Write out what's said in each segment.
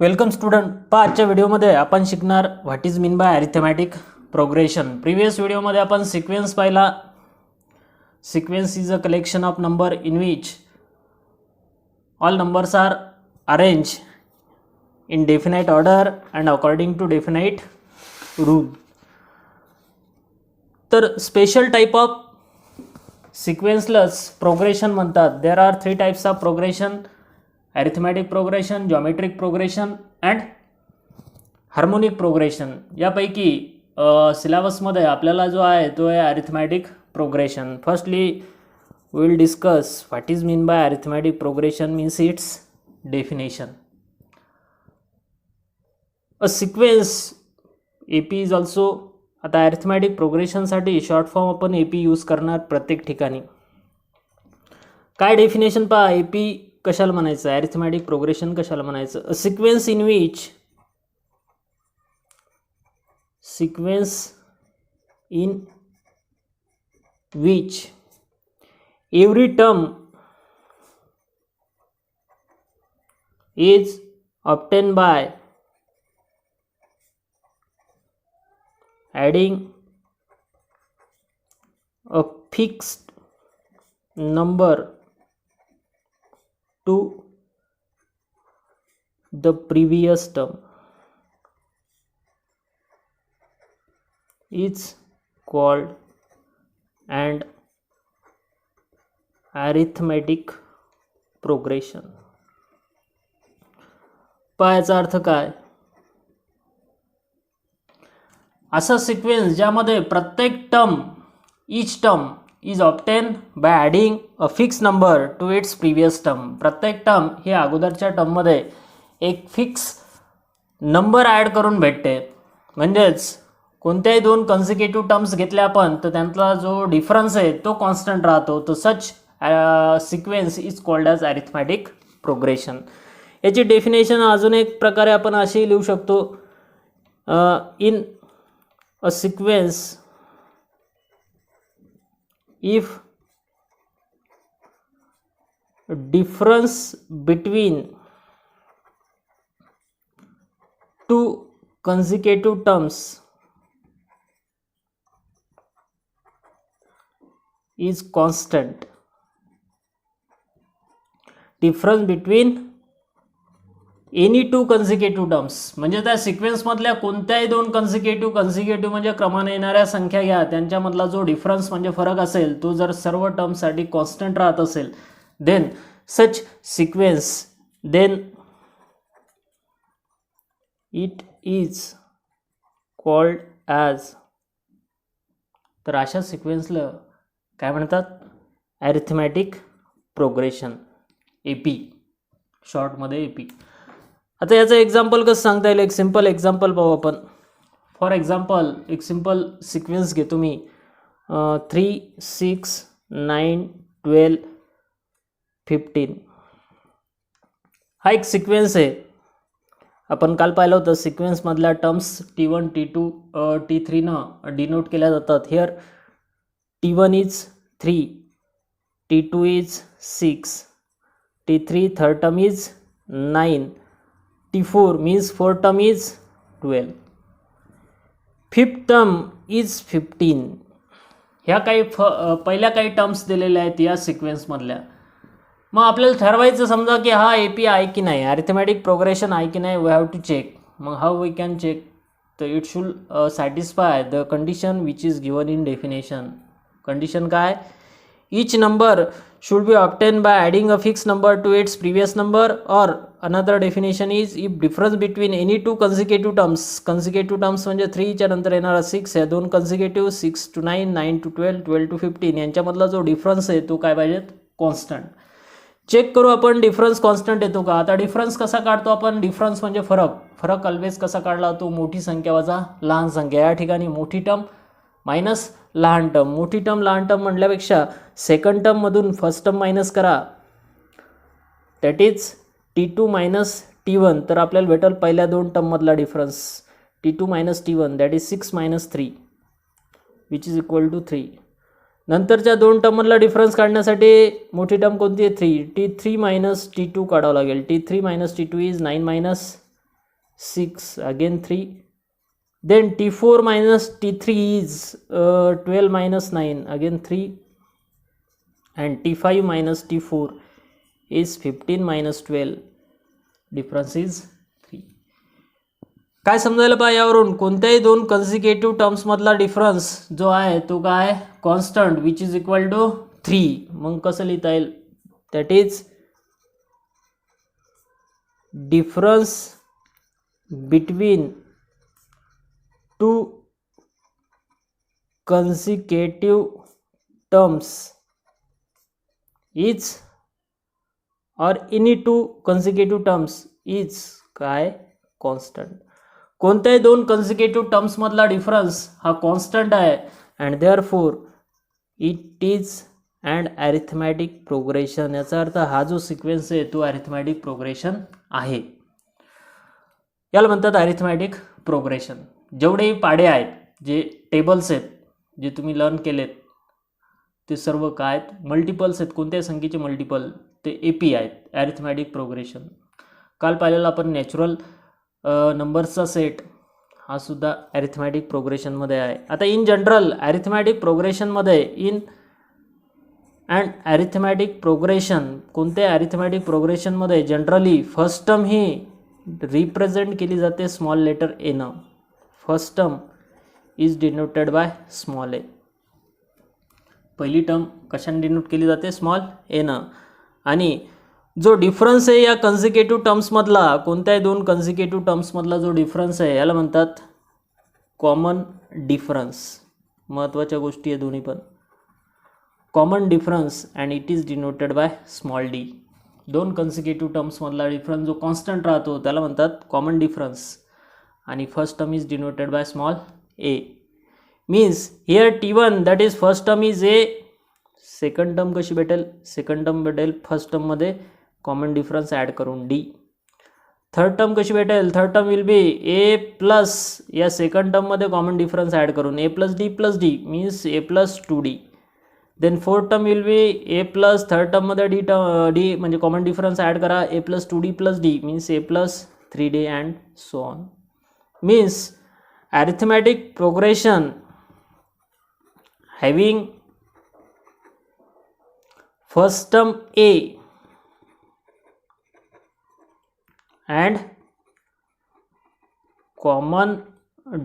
Welcome student. आजच्या व्हिडिओमध्ये आपण शिकणार what is mean by arithmetic progression. Previous व्हिडिओमध्ये आपण सिक्वेन्स पाहिला. Sequence is a collection of number in which all numbers are arrange in definite order and according to definite rule. तर special type of सिक्वेन्सलस progression म्हणतात. There are 3 types of progression: arithmetic progression, geometric progression and harmonic progression. यापैकी सिलेबसमध्ये आपल्याला जो आहे तो आहे arithmetic progression. Firstly we will discuss what is mean by arithmetic progression means it's definition. A sequence AP is also. आता arithmetic प्रोग्रेशनसाठी short form आपण AP use करणार प्रत्येक ठिकाणी. काय डेफिनेशन पहा. AP कशाला म्हणायचं, अरिथमॅटिक प्रोग्रेशन कशाला म्हणायचं. A sequence in which every term is obtain by adding a fixed number to the previous term is called and arithmetic progression. याचा अर्थ काय. असा सिक्वेन्स ज्यामध्ये प्रत्येक term each term is obtain bye adding a fix number two it's previous term. प्रत्येक term हे अगोदरच्या टर्ममध्ये एक फिक्स नंबर ॲड करून भेटते. म्हणजेच कोणत्याही 2 कन्सिक्युटिव्ह टर्म्स घेतल्या आपण तर त्यांचा जो डिफरन्स आहे तो कॉन्स्टंट राहतो. तर such sequence is called as arithmetic progression. याची डेफिनेशन अजून एक प्रकारे आपण अशी लिहू शकतो. In a sequence if difference between 2 consecutive terms is constant. Difference between any 2 consecutive terms म्हणजे त्या सिक्वेन्समधल्या कोणत्याही 2 कन्सिक्युटिव्ह म्हणजे क्रमाने येणाऱ्या संख्या घ्या, त्यांच्यामधला जो डिफरन्स म्हणजे फरक असेल तो जर सर्व टर्म्ससाठी कॉन्स्टंट राहत असेल then such sequence then it is called as. तर अशा सिक्वेन्सला काय म्हणतात, अरिथमॅटिक प्रोग्रेशन, AP शॉर्टमध्ये AP. आता याचं एक्झाम्पल कसं सांगता येईल. एक सिंपल एक्झाम्पल पाहू आपण. फॉर एक्झाम्पल एक सिंपल सिक्वेन्स घेतो मी. 3, 6, 9, 12, 15 हा एक सिक्वेन्स आहे. आपण काल पाहिलं होतं सिक्वेन्समधल्या टर्म्स T1, T2, T3 न डिनोट केल्या जातात. Here T1 is 3, T2 is 6, T3 third term is 9, T4 means fourth term is 12, fifth term is 15. ह्या काही पहिल्या काही टर्म्स दिलेल्या आहेत या सिक्वेन्समधल्या. मग आपल्याला ठरवायचं समजा की हा AP आहे की नाही, अरिथमॅटिक प्रोग्रेशन आहे की नाही. We have to check. मग हाऊ वी कॅन चेक. तर it should satisfy the condition which is given in definition. Condition काय, each number should be obtained by adding a fixed number to its previous number, or another definition is if difference between any 2 consecutive terms म्हणजे 3 च्या नंतर येणारा 6 या 2 consecutive 6 to 9, 9 to 12, 12 to 15 यांच्यामधला जो difference आहे तो काय पाहिजे, कॉन्स्टंट. चेक करू आपण डिफरन्स कॉन्स्टंट येतो का. आता डिफरन्स कसा काढतो आपण. डिफरन्स म्हणजे फरक ऑलवेज कसा काढला तो मोठी संख्या वजा लहान संख्या. या ठिकाणी मोठी टर्म मायनस लहान टर्म. मोठी टर्म लहान टर्म म्हटल्यापेक्षा सेकंड टर्ममधून फर्स्ट टर्म मायनस करा, that is T2 minus T1. तर आपल्याला भेटेल पहिल्या 2 टर्ममधला difference T2 minus T1 that is 6 minus 3 which is equal to 3. नंतरच्या 2 टर्ममधला डिफरन्स काढण्यासाठी मोठी टर्म कोणती आहे, 3. T3 मायनस T2 काढावं लागेल. T3 minus T2 is 9 minus 6, again 3. Then T4 minus T3 is 12 minus 9, again 3. And T5 minus T4 is 15 minus 12, difference is 3. काय समजायला पाहिजे यावरून, कोणत्याही दोन कन्सिक्युटिव्ह टर्म्स मधला डिफरन्स जो आहे तो काय, constant which is equal to 3. मग कसं लिहिता येईल, that is difference between two consecutive terms is or any two consecutive terms is काय, कॉन्स्टंट. कोणत्याही दोन कन्सिक्युटिव्ह टर्म्स मधला डिफरन्स हा कॉन्स्टंट आहे and therefore it is and arithmetic progression. याचा अर्थ हा जो सिक्वेन्स आहे तो अरिथमॅटिक प्रोग्रेशन आहे. याला म्हणतात अरिथमॅटिक प्रोग्रेशन. जेवढेही पाडे आहेत, जे टेबल्स आहेत, जे तुम्ही लर्न केलेत, ते सर्व काय आहेत, मल्टिपल्स आहेत. कोणत्याही संख्येचे मल्टिपल ते AP आहेत, अरिथमॅटिक प्रोग्रेशन. काल पाहिलेला आपण नॅचरल नंबर्सचा सेट, हा सुद्धा अरिथमॅटिक प्रोग्रेशनमध्ये आहे. आता इन जनरल अरिथमॅटिक प्रोग्रेशनमध्ये अँड अरिथमॅटिक प्रोग्रेशन, कोणत्या अरिथमॅटिक प्रोग्रेशनमध्ये जनरली फर्स्ट टर्म ही रिप्रेझेंट केली जाते स्मॉल लेटर ए न. First term is denoted by small a. पहिली टर्म कशाने डिनोट केली जाते, स्मॉल ए न. आणि जो डिफरन्स आहे या कन्सिक्युटिव्ह टर्म्समधला, कोणत्याही दोन कन्सिक्युटिव्ह टर्म्समधला जो डिफरन्स आहे याला म्हणतात कॉमन डिफरन्स. महत्त्वाच्या गोष्टी आहे दोन्ही पण. Common difference and it is denoted by small D. दोन कन्सिक्युटिव्ह टर्म्समधला डिफरन्स जो कॉन्स्टंट राहतो त्याला म्हणतात कॉमन डिफरन्स. आणि first term is denoted by small A. Means here T1 that is first term is a. Second term कशी भेटेल, second term भेटेल first टर्ममध्ये कॉमन डिफरन्स ॲड करून डी. थर्ड टर्म कशी भेटेल, third term will be a plus या second टर्ममध्ये common difference add करून a plus d means a plus 2D. Then fourth term will be a plus, third टर्ममध्ये d म्हणजे common difference add करा, a plus 2D plus d means a plus 3D and so on. Means arithmetic progression having first term A and common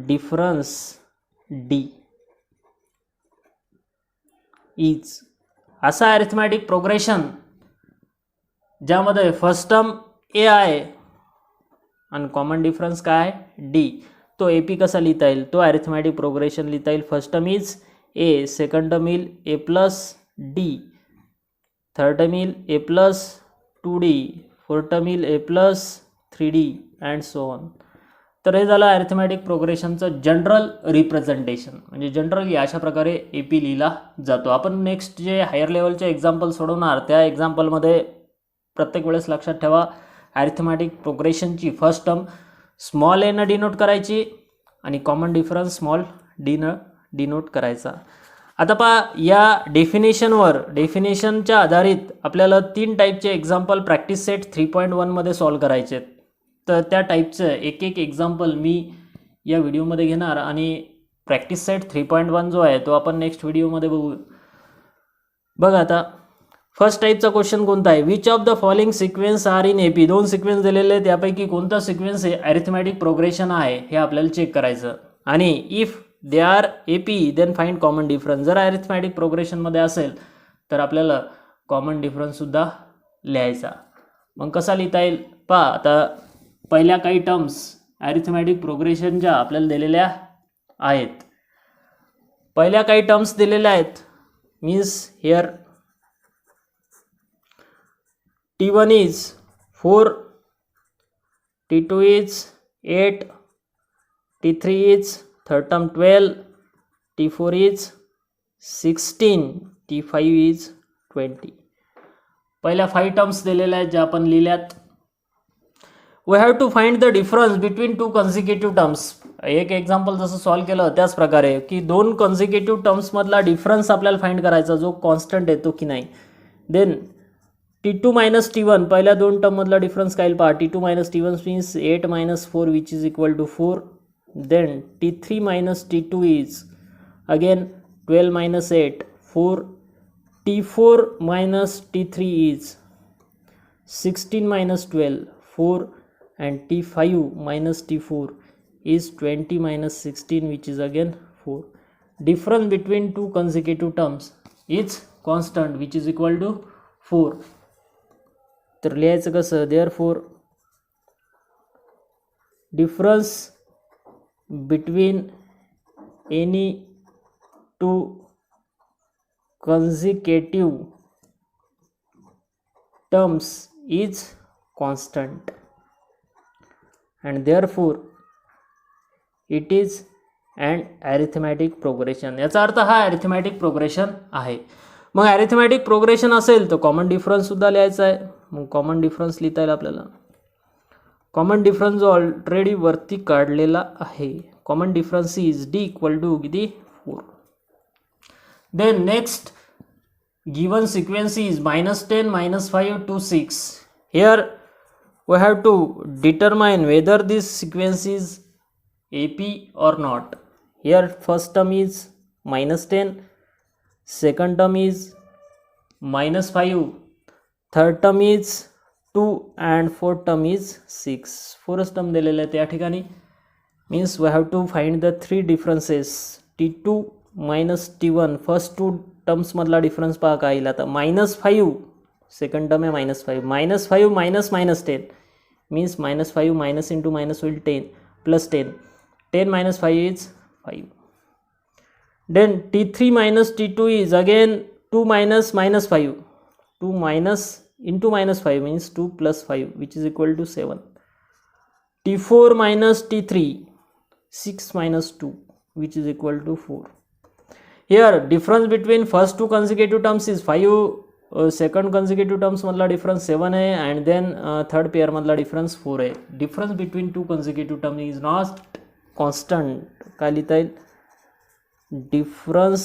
difference D is असा arithmetic progression ज्यामध्ये first term ए आहे आणि common difference काय आहे D. तो AP कसा लिहिता येईल, तो अरिथमॅटिक प्रोग्रेशन लिहिता येईल. First term is a, second term येईल a plus d, third term येईल a plus 2D, fourth term येईल a plus 3D and so on. तर हे झालं अरिथमॅटिक प्रोग्रेशनचं जनरल रिप्रेझेंटेशन. म्हणजे जनरली अशा प्रकारे AP लिहिला जातो. आपण नेक्स्ट जे हायर लेवलचे एक्झाम्पल सोडवणार त्या एक्झाम्पलमध्ये प्रत्येक वेळेस लक्षात ठेवा, अरिथमॅटिक प्रोग्रेशनची फर्स्ट टर्म स्मॉल एनं डिनोट करायची आणि कॉमन डिफरन्स स्मॉल डीनं डिनोट करायचा. आता पहा, या डेफिनेशनच्या आधारित आपल्याला 3 टाईपचे एक्झाम्पल प्रॅक्टिस सेट 3.1 मध्ये सॉल्व करायचे आहेत. तर त्या टाईपचं एक एक्झाम्पल मी या व्हिडिओमध्ये घेणार आणि प्रॅक्टिस सेट 3.1 जो आहे तो आपण नेक्स्ट व्हिडिओमध्ये बघू. बघा आता फर्स्ट टाईपचा क्वेश्चन कोणता आहे, which of the following sequence are in AP. 2 sequence दिलेले आहेत, त्यापैकी कोणता सिक्वेन्स हे अरिथमॅटिक प्रोग्रेशन आहे हे आपल्याला चेक करायचं. आणि if they are AP then find common difference. जर अरिथमॅटिक प्रोग्रेशनमध्ये असेल तर आपल्याला कॉमन डिफरन्ससुद्धा लिहायचा. मग कसा लिहिता येईल पहा. आता पहिल्या काही टर्म्स अरिथमॅटिक प्रोग्रेशनच्या आपल्याला दिलेल्या आहेत. पहिल्या काही टर्म्स दिलेल्या आहेत. Means here T1 is 4, T2 is 8, T3 is third term 12, T4 is 16, T5 is 20. पहिल्या 5 टर्म्स दिलेल्या आहेत ज्या आपण लिहिल्यात. We have to find the difference between 2 consecutive terms. एक एक्झाम्पल जसं सॉल्व केलं त्याच प्रकारे की 2 कन्सिक्युटिव्ह टर्म्समधला डिफरन्स आपल्याला फाइंड करायचा जो कॉन्स्टंट येतो की नाही. देन T2 minus T1 पहिल्या दोन टर्म मधला डिफरन्स काय पहा. T2 minus T1 means 8 minus 4 which is equal to 4. Then T3 minus T2 is again 12 minus 8 4. T4 minus T3 is 16 minus 12 4, and T5 minus T4 is 20 minus 16 which is again 4. Difference between two consecutive terms is constant which is equal to 4. तर लिहायचं कसं, therefore difference between any two consecutive terms is constant and therefore it is an arithmetic progression. याचा अर्थ हा arithmetic progression आहे. मग arithmetic progression असेल तर कॉमन डिफरन्स सुद्धा लिहायचा आहे. मग कॉमन डिफरन्स लिहिता येईल आपल्याला. कॉमन डिफरन्स जो ऑलरेडी वरती काढलेला आहे. Common difference is D equal to किती 4. Then next given sequence is -10 -5 to 6. Here we have to determine whether this sequence is AP or not. Here first term is -10, second term is -5, third term is 2 and fourth term is 6. Fourth term दिलेले आहे त्या ठिकाणी. means we have to find the three differences. T2 minus T1 first two terms मधला difference पहा काय येईल आता. -5 second term आहे -5 -5 minus -10 means -5 minus into minus will 10 plus 10 minus 5 is 5. Then T3 minus T2 is again 2 minus -5, 2 minus into -5 means 2 plus 5 which is equal to 7. T4 minus T3 6 minus 2 which is equal to 4. Here difference between first two consecutive terms is 5. Second consecutive terms मधला difference 7 आहे and then third pair मधला difference 4 आहे. Difference between two consecutive term is not constant. काय लिहिता येईल, difference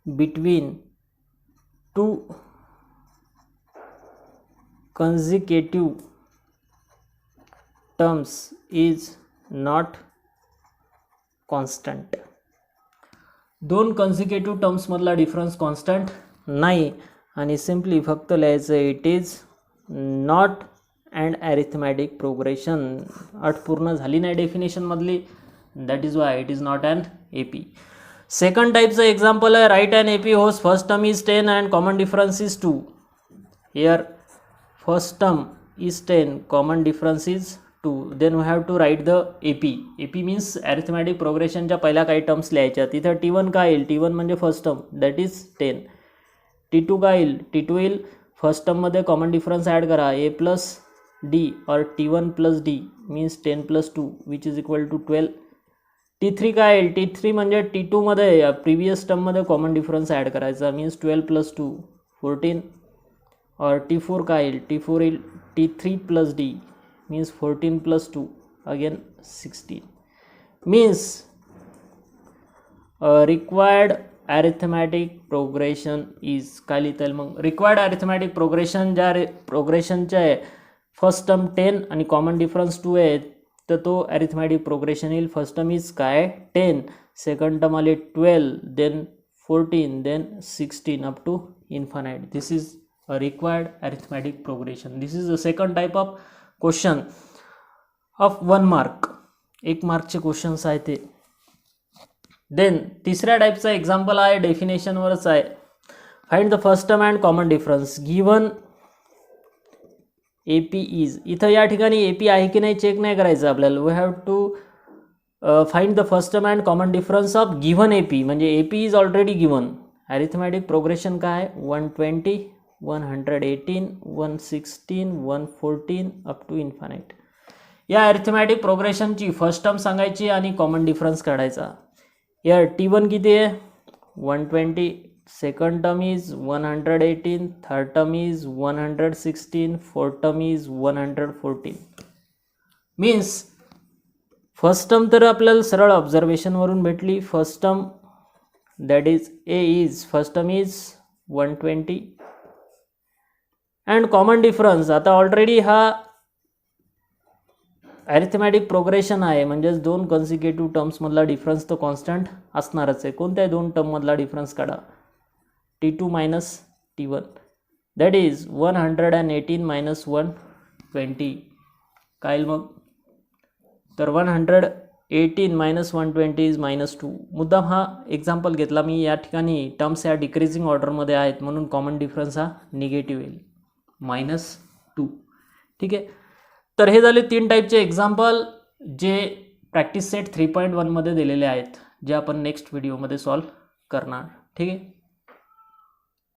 between two consecutive terms is not constant. दोन consecutive terms मधला difference constant नाही आणि सिम्पली फक्त लिहायचं it is not and arithmetic progression. अट पूर्ण झाली नाही डेफिनेशन मधली, that is why it is not and AP. Second टाईपचं एक्झाम्पल आहे right and AP whose first term is 10 and common difference is 2. Here first term is 10, common difference is 2. Then we have to write the AP. AP means arithmetic प्रोग्रेशनच्या पहिल्या काही terms लिहायच्या. तिथं T1 काय येईल, T1 म्हणजे first term that is 10. T2 काय येईल, T2 येईल फर्स्ट टर्ममध्ये कॉमन डिफरन्स ॲड करा A प्लस D और T1 plus D means 10 plus 2 which is equal to 12. T3 काय येईल, T3 म्हणजे T2 मध्ये प्रिव्हियस टर्ममध्ये कॉमन डिफरन्स ॲड करायचा मीन्स 12 प्लस 2 14. और T4 काय येईल, T4 येईल T3 plus D means 14 plus 2 again 16. means required arithmetic progression is काय लिहिता येईल मग, required arithmetic progression ज्या प्रोग्रेशनच्या आहे फर्स्ट टर्म 10 आणि कॉमन डिफरन्स 2 आहे तर तो अरिथमॅटिक प्रोग्रेशन येईल. फर्स्ट टर्म इज काय 10, सेकंड टर्म आले 12, then 14, then 16 up to infinite. This is a required arithmetic progression. This is the second type of question of 1 mark. 1 मार्कचे questions आहे ते. देन तिसऱ्या टाईपचा एक्झाम्पल आहे डेफिनेशनवरच आहे. Find the first term and common difference given AP is. इथं या ठिकाणी AP आहे की नाही चेक नाही करायचं आपल्याला. We have to find the first term and common difference of given AP. म्हणजे AP is already given. Arithmetic progression काय 120 118 116 114 अप टू इन्फानाइट. या अरिथमॅटिक प्रोग्रेशनची फर्स्ट टर्म सांगायची आणि कॉमन डिफरन्स काढायचा. यार T1 किती आहे 120, second term is 118, third term is 116, fourth term is 114. Means first term तर आपल्याला सरळ ऑब्झर्वेशनवरून भेटली. First term that is A is first term is 120, and common difference, आता ऑलरेडी हा ॲरिथमॅटिक प्रोग्रेशन आहे, म्हणजेच दोन कन्सिक्युटिव्ह टर्म्समधला डिफरन्स तो कॉन्स्टंट असणारच आहे. कोणत्याही दोन टर्ममधला डिफरन्स काढा, T2 minus T1, that is 118 minus 120. काय येईल मग, तर 118 मायनस 120 इज -2. मुद्दाम हा एक्झाम्पल घेतला मी, या ठिकाणी टर्म्स या डिक्रीजिंग ऑर्डरमध्ये आहेत म्हणून कॉमन डिफरन्स हा निगेटिव्ह येईल, -2. ठीक आहे. तर हे झाले 3 टाईपचे एक्झाम्पल जे प्रॅक्टिस सेट 3.1 मध्ये दिलेले आहेत, जे आपण नेक्स्ट व्हिडिओमध्ये सॉल्व करणार. ठीक आहे.